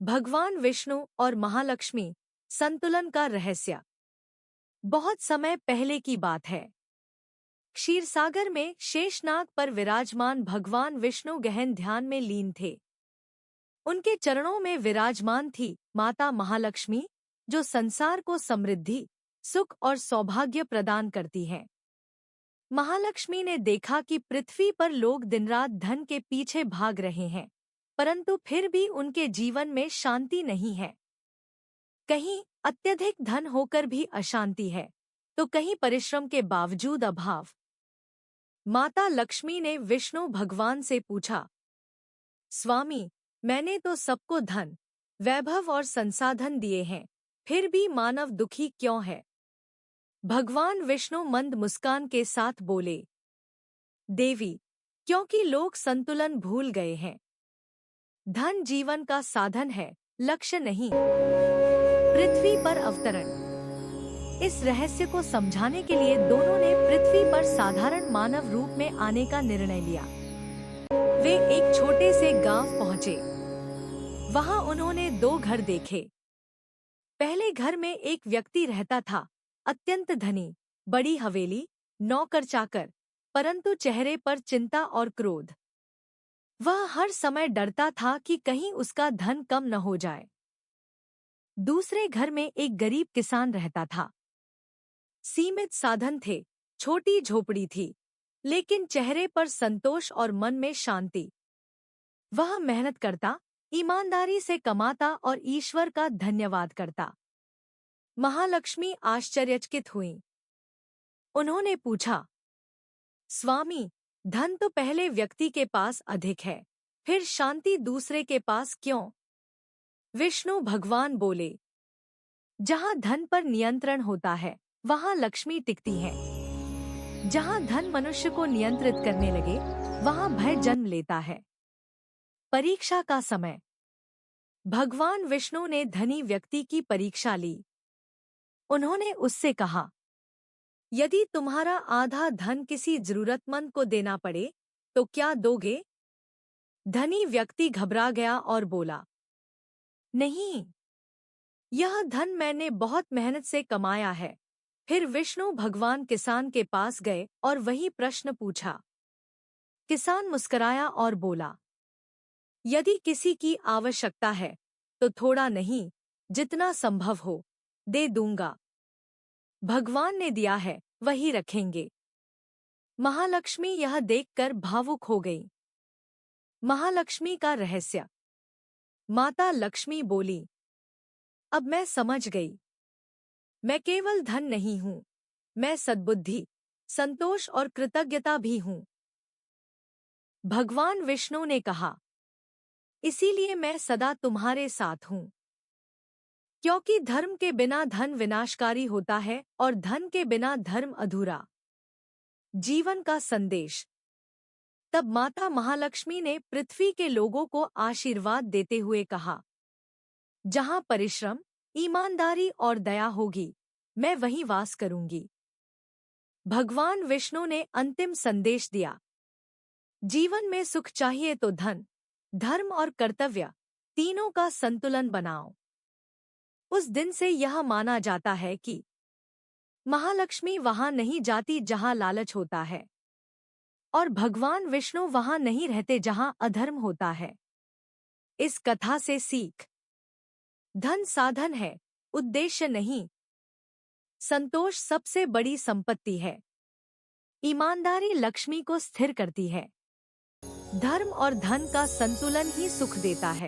भगवान विष्णु और महालक्ष्मी संतुलन का रहस्य। बहुत समय पहले की बात है। क्षीरसागर में शेषनाग पर विराजमान भगवान विष्णु गहन ध्यान में लीन थे। उनके चरणों में विराजमान थी माता महालक्ष्मी, जो संसार को समृद्धि, सुख और सौभाग्य प्रदान करती है। महालक्ष्मी ने देखा कि पृथ्वी पर लोग दिन रात धन के पीछे भाग रहे हैं, परंतु फिर भी उनके जीवन में शांति नहीं है। कहीं अत्यधिक धन होकर भी अशांति है, तो कहीं परिश्रम के बावजूद अभाव। माता लक्ष्मी ने विष्णु भगवान से पूछा, स्वामी, मैंने तो सबको धन, वैभव और संसाधन दिए हैं, फिर भी मानव दुखी क्यों है? भगवान विष्णु मंद मुस्कान के साथ बोले, देवी, क्योंकि लोग संतुलन भूल गए हैं। धन जीवन का साधन है, लक्ष्य नहीं। पृथ्वी पर अवतरण। इस रहस्य को समझाने के लिए दोनों ने पृथ्वी पर साधारण मानव रूप में आने का निर्णय लिया। वे एक छोटे से गांव पहुंचे। वहां उन्होंने दो घर देखे। पहले घर में एक व्यक्ति रहता था, अत्यंत धनी, बड़ी हवेली, नौकर चाकर, परंतु चेहरे पर चिंता और क्रोध। वह हर समय डरता था कि कहीं उसका धन कम न हो जाए। दूसरे घर में एक गरीब किसान रहता था। सीमित साधन थे, छोटी झोपड़ी थी, लेकिन चेहरे पर संतोष और मन में शांति। वह मेहनत करता, ईमानदारी से कमाता और ईश्वर का धन्यवाद करता। महालक्ष्मी आश्चर्यचकित हुईं। उन्होंने पूछा, स्वामी, धन तो पहले व्यक्ति के पास अधिक है, फिर शांति दूसरे के पास क्यों? विष्णु भगवान बोले, जहां धन पर नियंत्रण होता है, वहां लक्ष्मी टिकती है। जहां धन मनुष्य को नियंत्रित करने लगे, वहां भय जन्म लेता है। परीक्षा का समय। भगवान विष्णु ने धनी व्यक्ति की परीक्षा ली। उन्होंने उससे कहा, यदि तुम्हारा आधा धन किसी जरूरतमंद को देना पड़े, तो क्या दोगे? धनी व्यक्ति घबरा गया और बोला, नहीं, यह धन मैंने बहुत मेहनत से कमाया है। फिर विष्णु भगवान किसान के पास गए और वही प्रश्न पूछा। किसान मुस्कुराया और बोला, यदि किसी की आवश्यकता है, तो थोड़ा नहीं, जितना संभव हो, दे दूंगा। भगवान ने दिया है, वही रखेंगे। महालक्ष्मी यह देखकर भावुक हो गई। महालक्ष्मी का रहस्य। माता लक्ष्मी बोली, अब मैं समझ गई। मैं केवल धन नहीं हूं, मैं सद्बुद्धि, संतोष और कृतज्ञता भी हूं। भगवान विष्णु ने कहा, इसीलिए मैं सदा तुम्हारे साथ हूं। क्योंकि धर्म के बिना धन विनाशकारी होता है और धन के बिना धर्म अधूरा। जीवन का संदेश। तब माता महालक्ष्मी ने पृथ्वी के लोगों को आशीर्वाद देते हुए कहा, जहां परिश्रम, ईमानदारी और दया होगी, मैं वहीं वास करूंगी। भगवान विष्णु ने अंतिम संदेश दिया, जीवन में सुख चाहिए तो धन, धर्म और कर्तव्य, तीनों का संतुलन बनाओ। उस दिन से यह माना जाता है कि महालक्ष्मी वहां नहीं जाती जहां लालच होता है, और भगवान विष्णु वहां नहीं रहते जहां अधर्म होता है। इस कथा से सीख। धन साधन है, उद्देश्य नहीं। संतोष सबसे बड़ी संपत्ति है। ईमानदारी लक्ष्मी को स्थिर करती है। धर्म और धन का संतुलन ही सुख देता है।